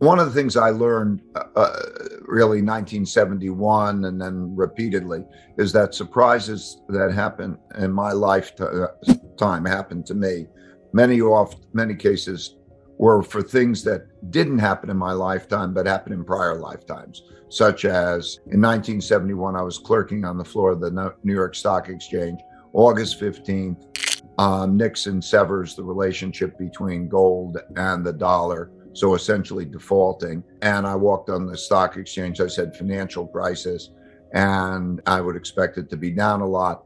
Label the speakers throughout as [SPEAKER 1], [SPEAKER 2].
[SPEAKER 1] One of the things I learned really 1971 and then repeatedly is that surprises that happen in my lifetime happened to me. Many cases were for things that didn't happen in my lifetime, but happened in prior lifetimes, such as in 1971, I was clerking on the floor of the New York Stock Exchange. August 15th, Nixon severs the relationship between gold and the dollar, so essentially defaulting. And I walked on the stock exchange. I said financial crisis, and I would expect it to be down a lot.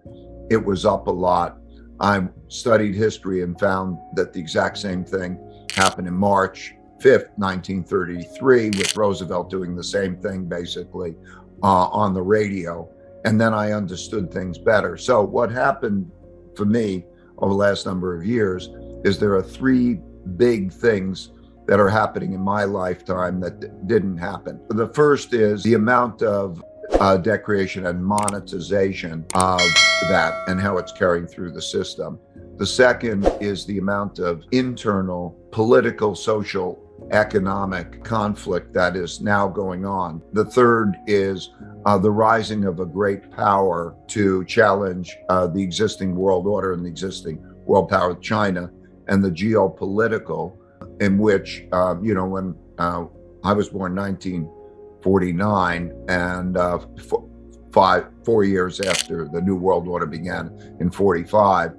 [SPEAKER 1] It was up a lot. I studied history and found that the exact same thing happened in March 5th, 1933, with Roosevelt doing the same thing basically on the radio. And then I understood things better. So what happened for me over the last number of years is there are three big things that are happening in my lifetime that didn't happen. The first is the amount of debt creation and monetization of that and how it's carrying through the system. The second is the amount of internal political, social, economic conflict that is now going on. The third is the rising of a great power to challenge the existing world order and the existing world power of China, and the geopolitical, in which, when I was born in 1949, and 4 years after the New World Order began in 45,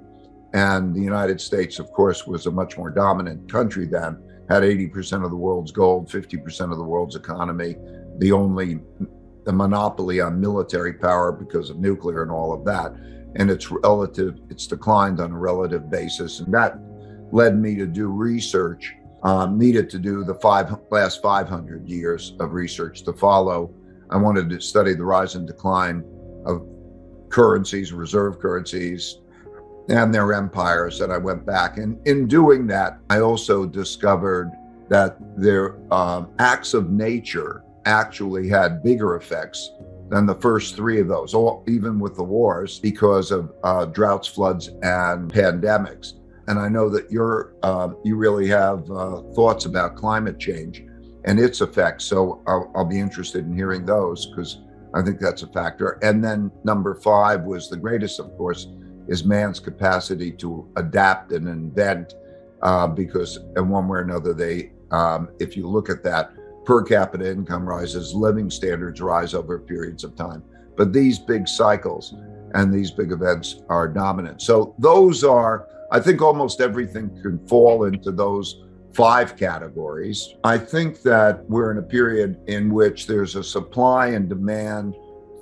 [SPEAKER 1] and the United States, of course, was a much more dominant country then, had 80% of the world's gold, 50% of the world's economy, the monopoly on military power because of nuclear and all of that. And it's declined on a relative basis. And that led me to do research, needed to do the last 500 years of research to follow. I wanted to study the rise and decline of currencies, reserve currencies, and their empires. And I went back. And in doing that, I also discovered that their acts of nature actually had bigger effects than the first three of those, even with the wars, because of droughts, floods, and pandemics. And I know that you really have thoughts about climate change and its effects. So I'll be interested in hearing those, because I think that's a factor. And then number 5 was the greatest, of course, is man's capacity to adapt and invent, because in one way or another, if you look at that, per capita income rises, living standards rise over periods of time. But these big cycles and these big events are dominant. So those are, I think almost everything can fall into those 5 categories. I think that we're in a period in which there's a supply and demand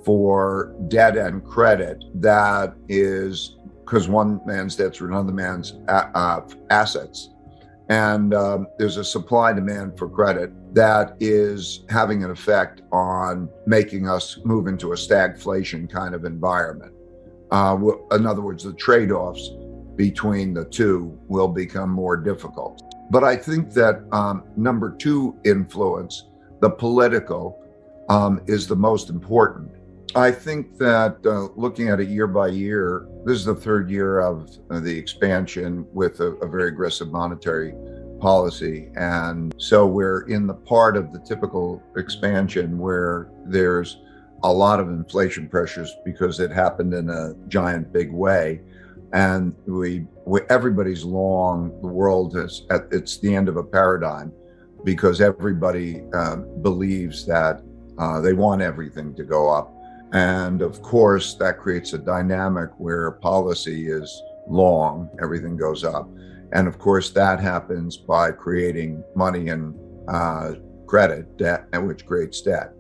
[SPEAKER 1] for debt and credit that is, because one man's debts are another man's assets. And there's a supply demand for credit that is having an effect on making us move into a stagflation kind of environment. In other words, the trade-offs between the two will become more difficult. But I think that number 2 influence, the political, is the most important. I think that looking at it year by year, this is the 3rd year of the expansion with a very aggressive monetary policy. And so we're in the part of the typical expansion where there's a lot of inflation pressures because it happened in a giant big way. And everybody's long, the world it's the end of a paradigm, because everybody believes that they want everything to go up. And of course, that creates a dynamic where policy is long, everything goes up. And of course, that happens by creating money and credit, debt, which creates debt.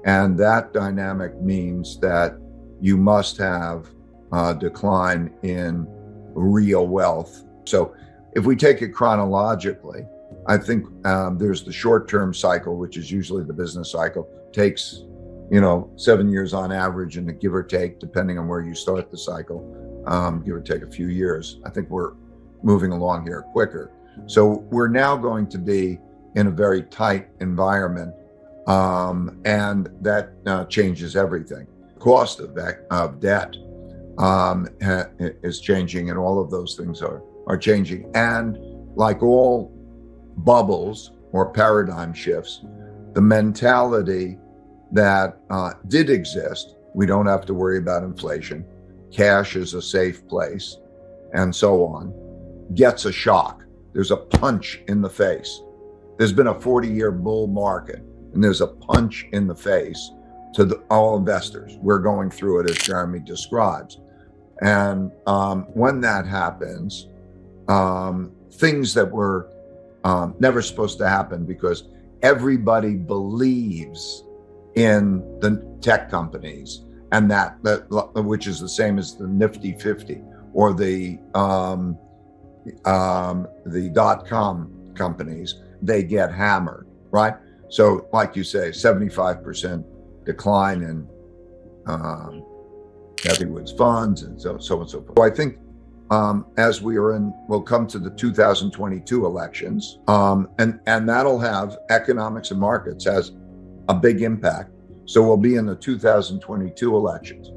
[SPEAKER 1] And that dynamic means that you must have a decline in real wealth. So if we take it chronologically, I think there's the short-term cycle, which is usually the business cycle, takes 7 years on average, and give or take, depending on where you start the cycle, give or take a few years. I think we're moving along here quicker. So we're now going to be in a very tight environment, and that changes everything. Cost of debt is changing, and all of those things are changing. And like all bubbles, or paradigm shifts, the mentality that did exist, we don't have to worry about inflation, cash is a safe place, and so on, gets a shock. There's a punch in the face. There's been a 40-year bull market, and there's a punch in the face to all investors. We're going through it as Jeremy describes. And when that happens, things that were never supposed to happen, because everybody believes in the tech companies, and that which is the same as the Nifty 50 or the .com companies, they get hammered, right? So like you say, 75% decline in Kathy Wood's funds and so on and so forth. So I think as we'll come to the 2022 elections, and that'll have economics and markets as a big impact. So we'll be in the 2022 elections.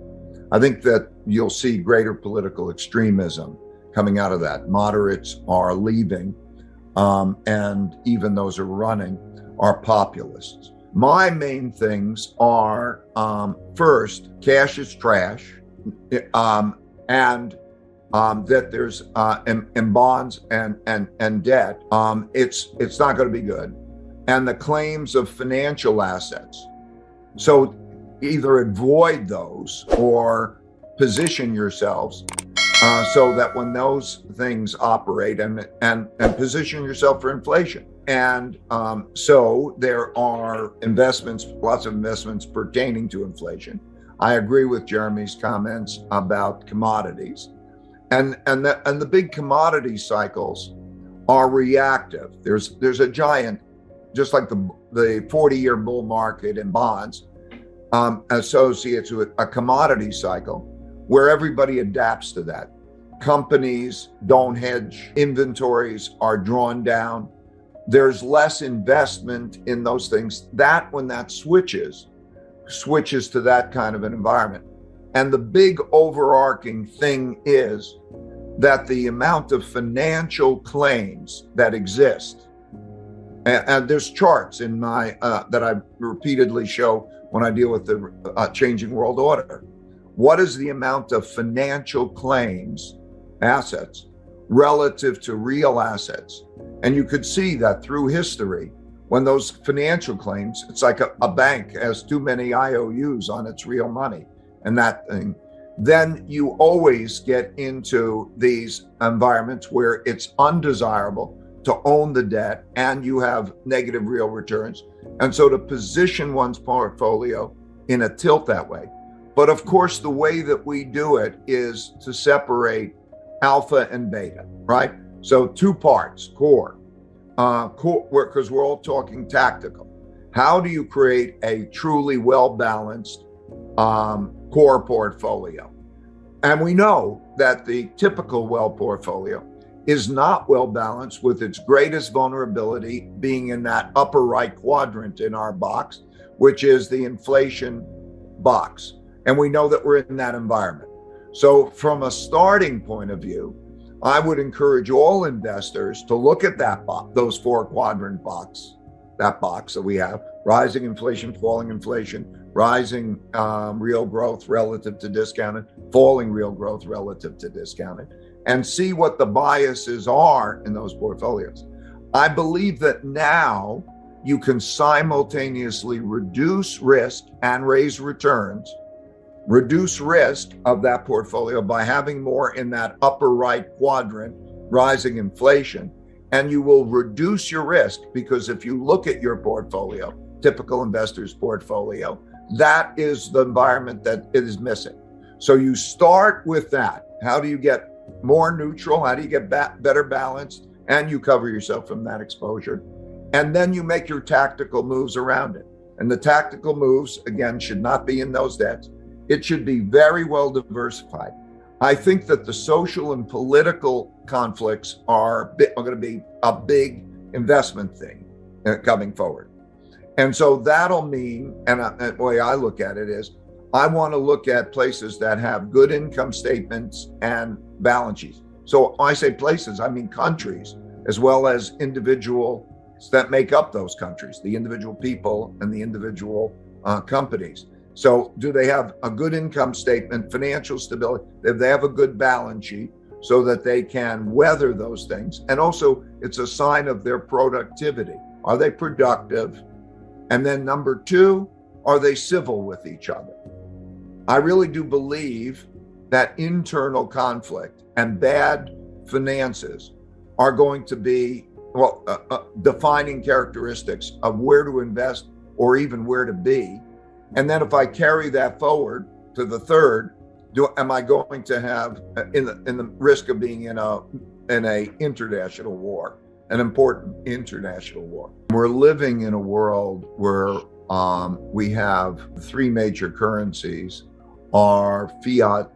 [SPEAKER 1] I think that you'll see greater political extremism coming out of that. Moderates are leaving, and even those who are running are populists. My main things are, first, cash is trash, and that there's in bonds and debt, it's not going to be good, and the claims of financial assets. So either avoid those or position yourselves so that when those things operate, and position yourself for inflation. And so there are investments, lots of investments pertaining to inflation. I agree with Jeremy's comments about commodities, and the big commodity cycles are reactive. There's a giant, just like the 40-year bull market in bonds, associates with a commodity cycle where everybody adapts to that. Companies don't hedge, inventories are drawn down. There's less investment in those things. When that switches to that kind of an environment. And the big overarching thing is that the amount of financial claims that exist, and there's charts in my that I repeatedly show when I deal with the changing world order. What is the amount of financial claims, assets, relative to real assets? And you could see that through history, when those financial claims, it's like a bank has too many IOUs on its real money and that thing, then you always get into these environments where it's undesirable to own the debt and you have negative real returns. And so to position one's portfolio in a tilt that way. But of course, the way that we do it is to separate alpha and beta, right? So two parts, core, because we're all talking tactical. How do you create a truly well-balanced core portfolio? And we know that the typical well portfolio is not well balanced, with its greatest vulnerability being in that upper right quadrant in our box, which is the inflation box. And we know that we're in that environment. So from a starting point of view, I would encourage all investors to look at that box, those four quadrant box, that box that we have: rising inflation, falling inflation, rising real growth relative to discounted, falling real growth relative to discounted, and see what the biases are in those portfolios. I believe that now you can simultaneously reduce risk and raise returns, reduce risk of that portfolio by having more in that upper right quadrant, rising inflation, and you will reduce your risk, because if you look at your portfolio, typical investor's portfolio, that is the environment that it is missing. So you start with that. How do you get more neutral? How do you get better balanced? And you cover yourself from that exposure. And then you make your tactical moves around it. And the tactical moves, again, should not be in those debts. It should be very well diversified. I think that the social and political conflicts are going to be a big investment thing coming forward. And so that'll mean, and the way I look at it is, I want to look at places that have good income statements and balance sheets. So when I say places, I mean countries, as well as individual that make up those countries, the individual people and the individual companies. So do they have a good income statement, financial stability? Do they have a good balance sheet so that they can weather those things? And also, it's a sign of their productivity. Are they productive? And then number two, are they civil with each other? I really do believe that internal conflict and bad finances are going to be defining characteristics of where to invest or even where to be. And then if I carry that forward to the third, am I going to have in the risk of being in a international war, an important international war? We're living in a world where we have three major currencies are fiat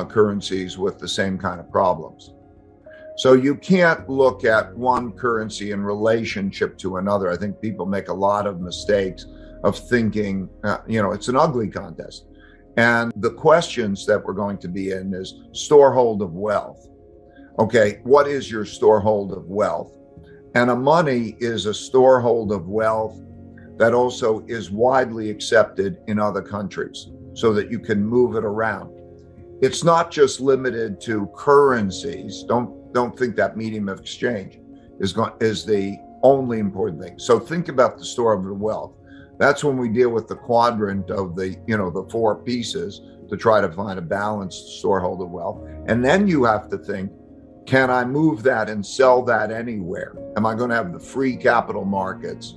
[SPEAKER 1] currencies with the same kind of problems. So you can't look at one currency in relationship to another. I think people make a lot of mistakes of thinking, it's an ugly contest. And the questions that we're going to be in is storehold of wealth. Okay, what is your storehold of wealth? And a money is a storehold of wealth that also is widely accepted in other countries so that you can move it around. It's not just limited to currencies. Don't think that medium of exchange is the only important thing. So think about the store of the wealth. That's when we deal with the quadrant of the four pieces to try to find a balanced storehold of wealth. And then you have to think, can I move that and sell that anywhere? Am I going to have the free capital markets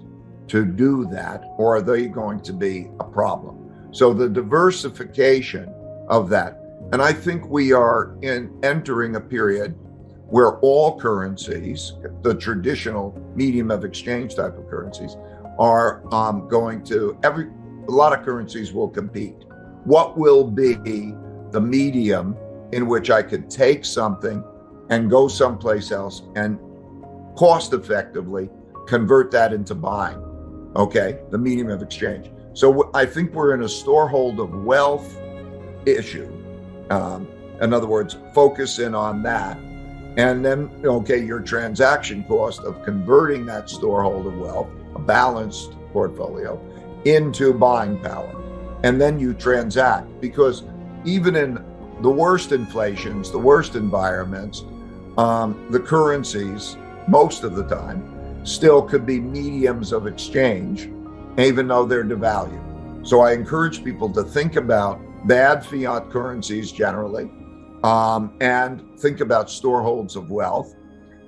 [SPEAKER 1] to do that, or are they going to be a problem? So the diversification of that. And I think we are entering a period where all currencies, the traditional medium of exchange type of currencies, are a lot of currencies will compete. What will be the medium in which I could take something and go someplace else and cost effectively convert that into buying? Okay, the medium of exchange. So I think we're in a storehold of wealth issue. In other words, focus in on that. And then, your transaction cost of converting that storehold of wealth, a balanced portfolio, into buying power. And then you transact, because even in the worst inflations, the worst environments, the currencies, most of the time, still could be mediums of exchange, even though they're devalued. So I encourage people to think about bad fiat currencies generally, and think about storeholds of wealth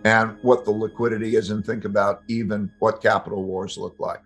[SPEAKER 1] and what the liquidity is, and think about even what capital wars look like.